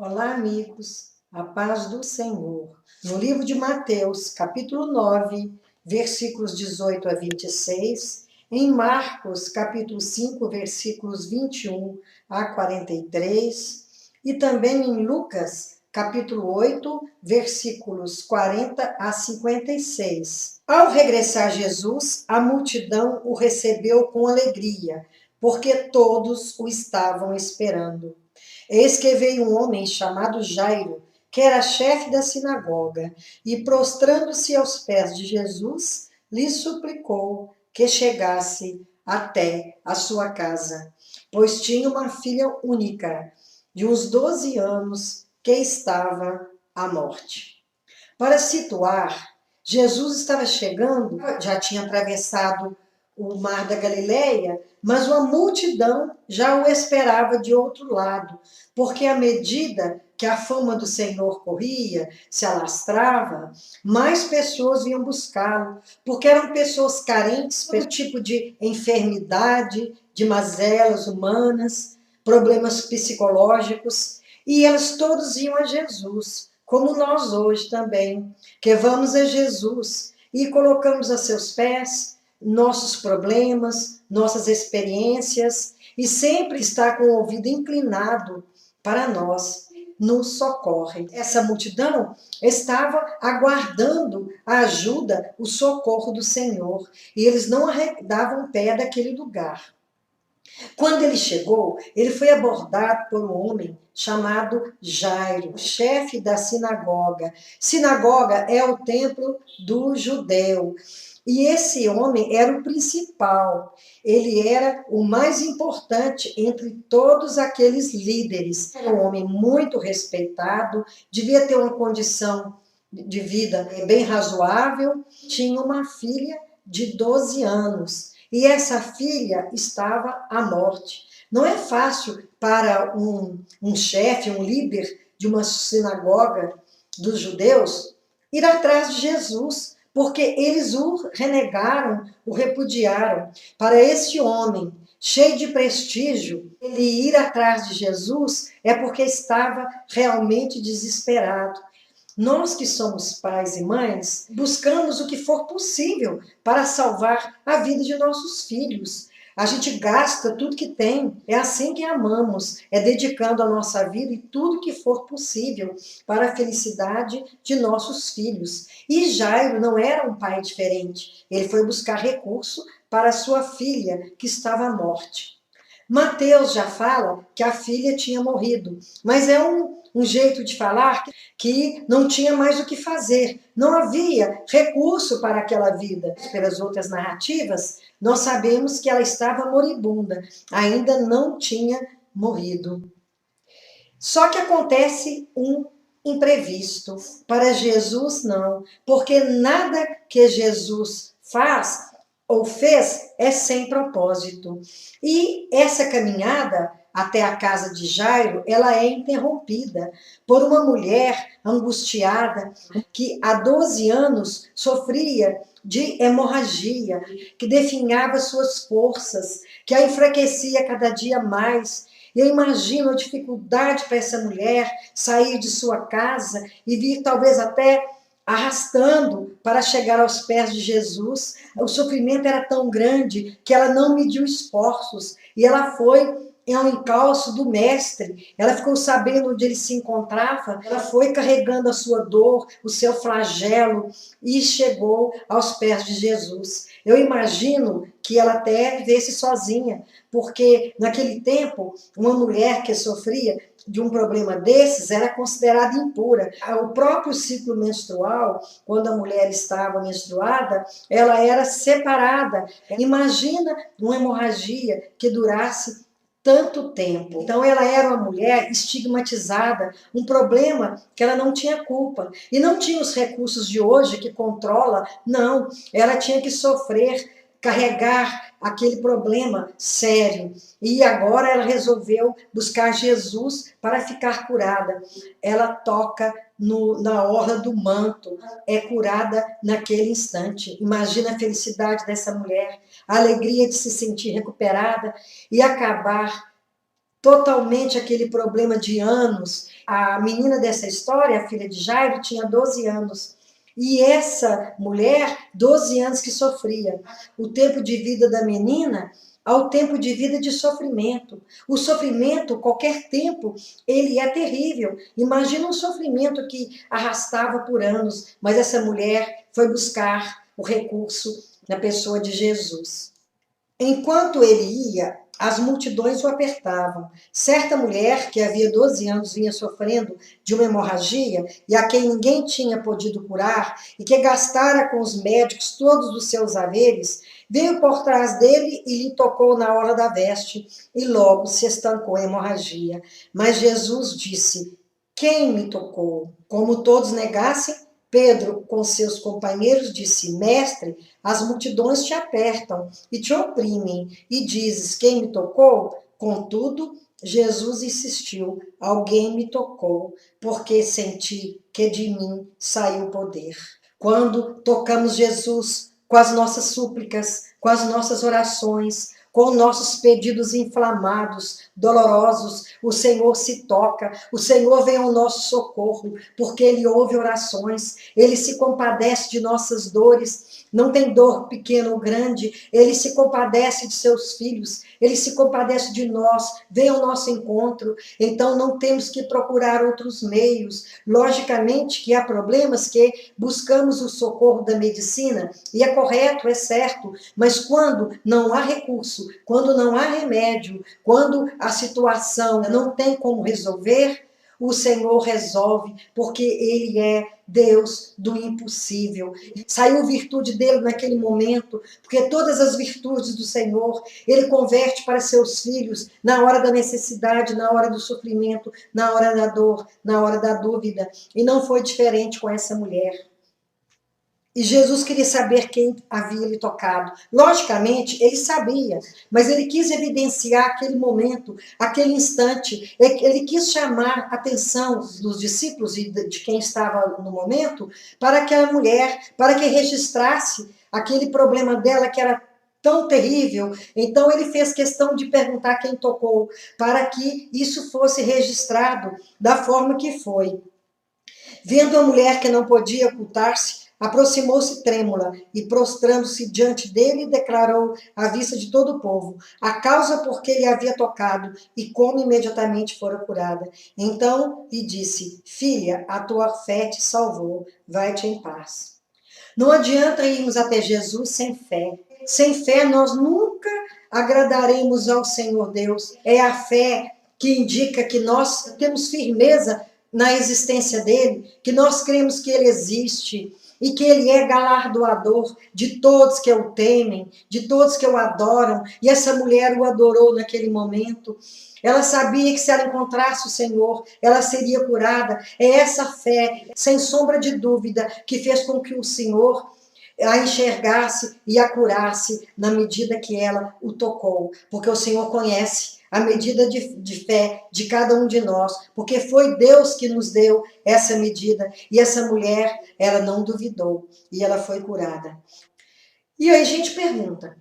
Olá, amigos, a paz do Senhor. No livro de Mateus, capítulo 9, versículos 18 a 26, em Marcos, capítulo 5, versículos 21 a 43, e também em Lucas, capítulo 8, versículos 40 a 56. Ao regressar Jesus, a multidão o recebeu com alegria, porque todos o estavam esperando. Eis que veio um homem chamado Jairo, que era chefe da sinagoga, e prostrando-se aos pés de Jesus, lhe suplicou que chegasse até a sua casa, pois tinha uma filha única, de uns 12 anos, que estava à morte. Para situar, Jesus estava chegando, já tinha atravessado o mar da Galileia, mas uma multidão já o esperava de outro lado, porque à medida que a fama do Senhor corria, se alastrava, mais pessoas vinham buscá-lo, porque eram pessoas carentes por tipo de enfermidade, de mazelas humanas, problemas psicológicos, e elas todos iam a Jesus, como nós hoje também, que vamos a Jesus e colocamos a seus pés nossos problemas, nossas experiências, e sempre está com o ouvido inclinado para nós, nos socorre. Essa multidão estava aguardando a ajuda, o socorro do Senhor, e eles não arredavam pé daquele lugar. Quando ele chegou, ele foi abordado por um homem chamado Jairo, chefe da sinagoga. Sinagoga é o templo do judeu. E esse homem era o principal, ele era o mais importante entre todos aqueles líderes. Era um homem muito respeitado, devia ter uma condição de vida bem razoável, tinha uma filha de 12 anos. E essa filha estava à morte. Não é fácil para um chefe, um líder de uma sinagoga dos judeus, ir atrás de Jesus, porque eles o renegaram, o repudiaram. Para esse homem, cheio de prestígio, ele ir atrás de Jesus é porque estava realmente desesperado. Nós que somos pais e mães, buscamos o que for possível para salvar a vida de nossos filhos. A gente gasta tudo que tem, é assim que amamos, é dedicando a nossa vida e tudo que for possível para a felicidade de nossos filhos. E Jairo não era um pai diferente, ele foi buscar recurso para sua filha que estava à morte. Mateus já fala que a filha tinha morrido, mas é um jeito de falar que não tinha mais o que fazer, não havia recurso para aquela vida. Pelas outras narrativas, nós sabemos que ela estava moribunda, ainda não tinha morrido. Só que acontece um imprevisto. Para Jesus, não, porque nada que Jesus faz ou fez é sem propósito. E essa caminhada até a casa de Jairo, ela é interrompida por uma mulher angustiada que há 12 anos sofria de hemorragia, que definhava suas forças, que a enfraquecia cada dia mais. Eu imagino a dificuldade para essa mulher sair de sua casa e vir talvez até arrastando para chegar aos pés de Jesus. O sofrimento era tão grande que ela não mediu esforços e ela foi ao encalço do mestre. Ela ficou sabendo onde ele se encontrava, ela foi carregando a sua dor, o seu flagelo e chegou aos pés de Jesus. Eu imagino que ela até vivesse sozinha, porque naquele tempo uma mulher que sofria de um problema desses era considerada impura. O próprio ciclo menstrual, quando a mulher estava menstruada, ela era separada. Imagina uma hemorragia que durasse tanto tempo. Então ela era uma mulher estigmatizada, um problema que ela não tinha culpa. E não tinha os recursos de hoje que controla, não. Ela tinha que sofrer, carregar aquele problema sério. E agora ela resolveu buscar Jesus para ficar curada. Ela toca na orla do manto, é curada naquele instante. Imagina a felicidade dessa mulher, a alegria de se sentir recuperada e acabar totalmente aquele problema de anos. A menina dessa história, a filha de Jairo, tinha 12 anos. E essa mulher, 12 anos que sofria. O tempo de vida da menina ao tempo de vida de sofrimento. O sofrimento, qualquer tempo, ele é terrível. Imagina um sofrimento que arrastava por anos, mas essa mulher foi buscar o recurso na pessoa de Jesus. Enquanto ele ia, as multidões o apertavam. Certa mulher, que havia 12 anos vinha sofrendo de uma hemorragia e a quem ninguém tinha podido curar e que gastara com os médicos todos os seus haveres, veio por trás dele e lhe tocou na orla da veste e logo se estancou a hemorragia. Mas Jesus disse: quem me tocou? Como todos negassem, Pedro, com seus companheiros, disse: mestre, as multidões te apertam e te oprimem, e dizes: quem me tocou? Contudo, Jesus insistiu: alguém me tocou, porque senti que de mim saiu o poder. Quando tocamos Jesus com as nossas súplicas, com as nossas orações, com nossos pedidos inflamados, dolorosos, o Senhor se toca, o Senhor vem ao nosso socorro, porque Ele ouve orações, Ele se compadece de nossas dores, não tem dor pequena ou grande, Ele se compadece de seus filhos, Ele se compadece de nós, vem ao nosso encontro, então não temos que procurar outros meios. Logicamente que há problemas que buscamos o socorro da medicina, e é correto, é certo, mas quando não há recurso, quando não há remédio, quando a situação não tem como resolver, o Senhor resolve, porque Ele é Deus do impossível. Saiu virtude dele naquele momento, porque todas as virtudes do Senhor, Ele converte para seus filhos na hora da necessidade, na hora do sofrimento, na hora da dor, na hora da dúvida. E não foi diferente com essa mulher. E Jesus queria saber quem havia lhe tocado. Logicamente, ele sabia, mas ele quis evidenciar aquele momento, aquele instante. Ele quis chamar a atenção dos discípulos e de quem estava no momento para aquela mulher, para que registrasse aquele problema dela que era tão terrível. Então ele fez questão de perguntar quem tocou, para que isso fosse registrado da forma que foi. Vendo a mulher que não podia ocultar-se, aproximou-se trêmula e, prostrando-se diante dele, declarou à vista de todo o povo a causa por que ele havia tocado e como imediatamente fora curada. Então lhe disse: filha, a tua fé te salvou, vai-te em paz. Não adianta irmos até Jesus sem fé. Sem fé nós nunca agradaremos ao Senhor Deus. É a fé que indica que nós temos firmeza na existência dele, que nós cremos que ele existe e que ele é galardoador de todos que o temem, de todos que o adoram. E essa mulher o adorou naquele momento. Ela sabia que se ela encontrasse o Senhor, ela seria curada. É essa fé, sem sombra de dúvida, que fez com que o Senhor a enxergasse e a curasse na medida que ela o tocou. Porque o Senhor conhece a medida de fé de cada um de nós, porque foi Deus que nos deu essa medida. E essa mulher, ela não duvidou e ela foi curada. E aí a gente pergunta,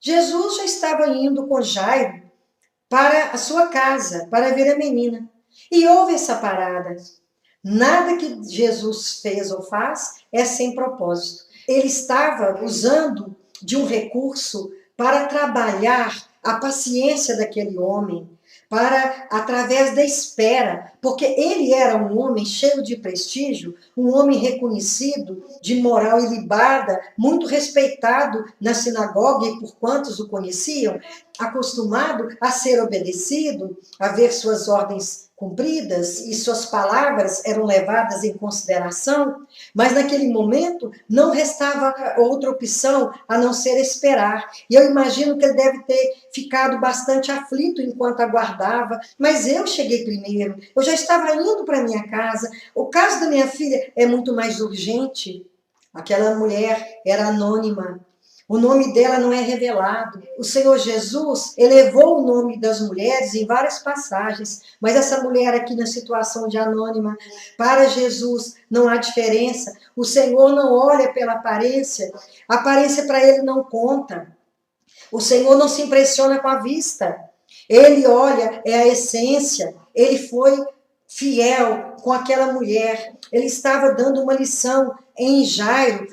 Jesus já estava indo com Jairo para a sua casa, para ver a menina. E houve essa parada. Nada que Jesus fez ou faz é sem propósito. Ele estava usando de um recurso para trabalhar a paciência daquele homem, para, através da espera, porque ele era um homem cheio de prestígio, um homem reconhecido, de moral ilibada, muito respeitado na sinagoga e por quantos o conheciam, acostumado a ser obedecido, a ver suas ordens cumpridas e suas palavras eram levadas em consideração, mas naquele momento não restava outra opção a não ser esperar. E eu imagino que ele deve ter ficado bastante aflito enquanto aguardava, mas eu cheguei primeiro, eu já estava indo para minha casa, o caso da minha filha é muito mais urgente. Aquela mulher era anônima. O nome dela não é revelado. O Senhor Jesus elevou o nome das mulheres em várias passagens, mas essa mulher aqui na situação de anônima, para Jesus não há diferença. O Senhor não olha pela aparência. A aparência para ele não conta. O Senhor não se impressiona com a vista. Ele, olha, é a essência. Ele foi fiel com aquela mulher. Ele estava dando uma lição em Jairo.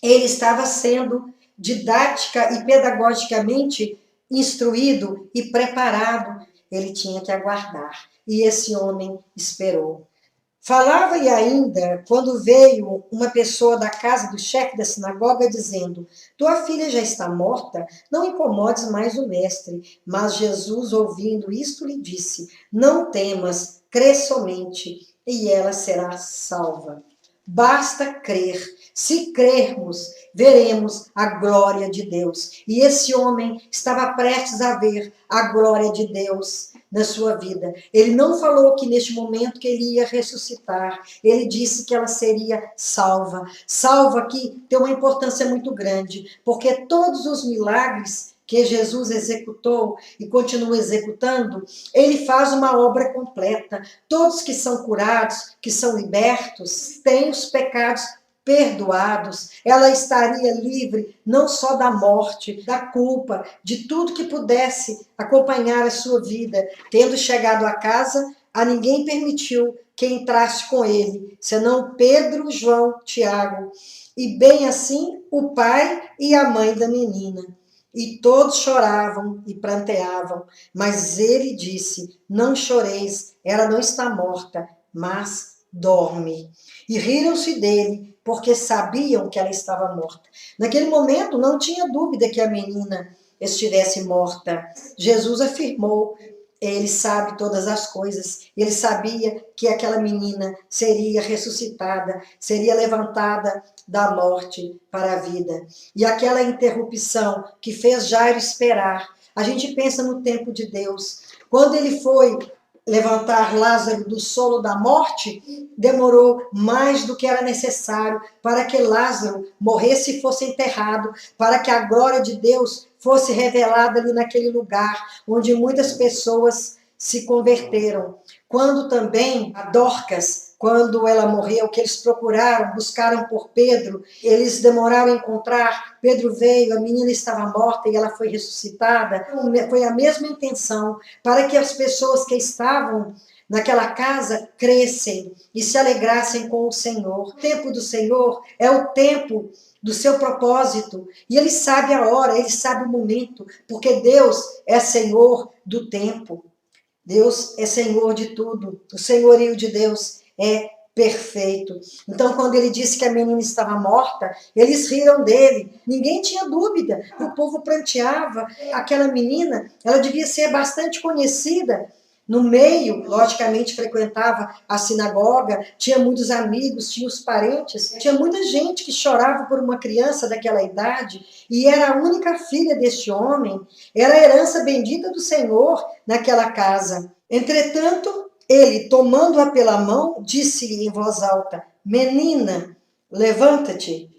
Ele estava sendo didática e pedagogicamente instruído e preparado. Ele tinha que aguardar. E esse homem esperou. Falava-lhe ainda quando veio uma pessoa da casa do chefe da sinagoga dizendo: Tua filha já está morta, não incomodes mais o mestre. Mas Jesus, ouvindo isto, lhe disse: Não temas, crê somente, e ela será salva. Basta crer. Se crermos, veremos a glória de Deus. E esse homem estava prestes a ver a glória de Deus na sua vida. Ele não falou que neste momento que ele ia ressuscitar. Ele disse que ela seria salva. Salva aqui tem uma importância muito grande, porque todos os milagres que Jesus executou e continua executando, ele faz uma obra completa. Todos que são curados, que são libertos, têm os pecados perdoados. Ela estaria livre não só da morte, da culpa, de tudo que pudesse acompanhar a sua vida. Tendo chegado a casa, a ninguém permitiu que entrasse com ele, senão Pedro, João, Tiago, e bem assim o pai e a mãe da menina. E todos choravam e pranteavam, mas ele disse: Não choreis, ela não está morta, mas dorme. E riram-se dele, porque sabiam que ela estava morta. Naquele momento não tinha dúvida que a menina estivesse morta. Jesus afirmou: ele sabe todas as coisas. Ele sabia que aquela menina seria ressuscitada, seria levantada da morte para a vida. E aquela interrupção que fez Jairo esperar, a gente pensa no tempo de Deus. Quando ele foi levantar Lázaro do sono da morte, demorou mais do que era necessário para que Lázaro morresse e fosse enterrado, para que a glória de Deus fosse revelada ali naquele lugar onde muitas pessoas se converteram. Quando também a Dorcas, quando ela morreu, que eles procuraram, buscaram por Pedro, eles demoraram a encontrar, Pedro veio, a menina estava morta e ela foi ressuscitada. Foi a mesma intenção, para que as pessoas que estavam naquela casa crescem e se alegrassem com o Senhor. O tempo do Senhor é o tempo do seu propósito, e ele sabe a hora, ele sabe o momento, porque Deus é Senhor do tempo. Deus é Senhor de tudo. O senhorio de Deus é perfeito. Então, quando ele disse que a menina estava morta, eles riram dele. Ninguém tinha dúvida. O povo pranteava. Aquela menina, ela devia ser bastante conhecida no meio, logicamente frequentava a sinagoga, tinha muitos amigos, tinha os parentes, tinha muita gente que chorava por uma criança daquela idade, e era a única filha deste homem, era a herança bendita do Senhor naquela casa. Entretanto, ele, tomando-a pela mão, disse-lhe em voz alta: Menina, levanta-te.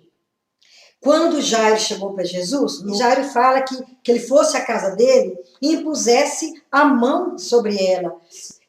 Quando Jairo chegou para Jesus, Jairo fala que ele fosse à casa dele e impusesse a mão sobre ela.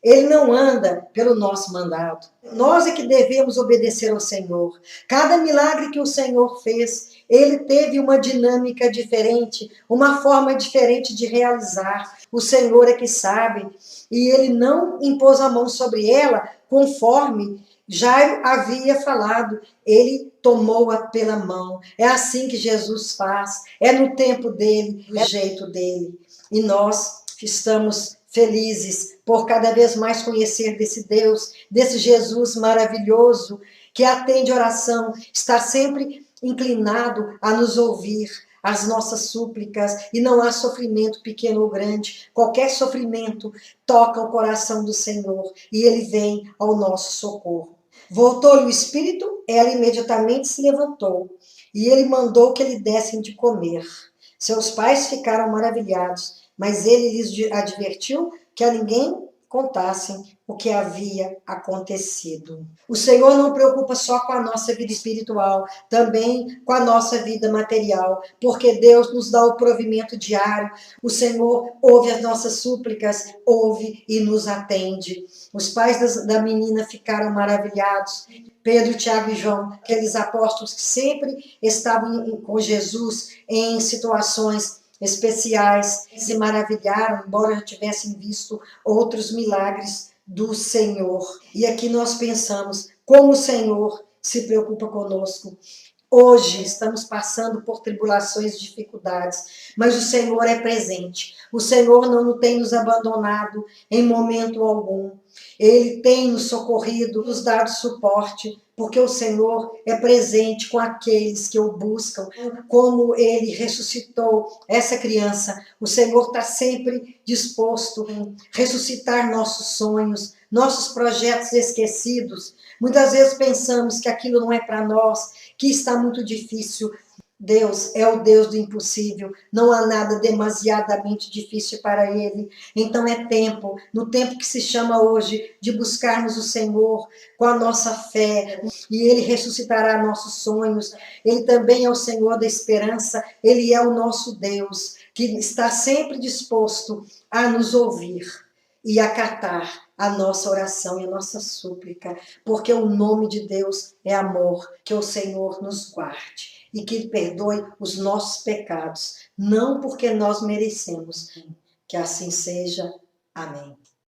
Ele não anda pelo nosso mandado. Nós é que devemos obedecer ao Senhor. Cada milagre que o Senhor fez, ele teve uma dinâmica diferente, uma forma diferente de realizar. O Senhor é que sabe. E ele não impôs a mão sobre ela conforme Jairo havia falado. Ele tomou-a pela mão. É assim que Jesus faz. É no tempo dele, do jeito dele. E nós estamos felizes por cada vez mais conhecer desse Deus, desse Jesus maravilhoso, que atende oração, está sempre inclinado a nos ouvir as nossas súplicas, e não há sofrimento pequeno ou grande. Qualquer sofrimento toca o coração do Senhor e ele vem ao nosso socorro. Voltou-lhe o espírito, ela imediatamente se levantou e ele mandou que lhe dessem de comer. Seus pais ficaram maravilhados, mas ele lhes advertiu que a ninguém contassem o que havia acontecido. O Senhor não preocupa só com a nossa vida espiritual, também com a nossa vida material, porque Deus nos dá o provimento diário. O Senhor ouve as nossas súplicas, ouve e nos atende. Os pais da menina ficaram maravilhados. Pedro, Tiago e João, aqueles apóstolos que sempre estavam com Jesus em situações especiais, se maravilharam, embora já tivessem visto outros milagres do Senhor. E aqui nós pensamos como o Senhor se preocupa conosco. Hoje estamos passando por tribulações e dificuldades, mas o Senhor é presente. O Senhor não tem nos abandonado em momento algum. Ele tem nos socorrido, nos dado suporte, porque o Senhor é presente com aqueles que o buscam. Como ele ressuscitou essa criança, o Senhor está sempre disposto a ressuscitar nossos sonhos, nossos projetos esquecidos. Muitas vezes pensamos que aquilo não é para nós, que está muito difícil. Deus é o Deus do impossível, não há nada demasiadamente difícil para Ele. Então é tempo, no tempo que se chama hoje, de buscarmos o Senhor com a nossa fé, e Ele ressuscitará nossos sonhos. Ele também é o Senhor da esperança, Ele é o nosso Deus, que está sempre disposto a nos ouvir e acatar a nossa oração e a nossa súplica, porque o nome de Deus é amor. Que o Senhor nos guarde e que Ele perdoe os nossos pecados, não porque nós merecemos. Que assim seja. Amém.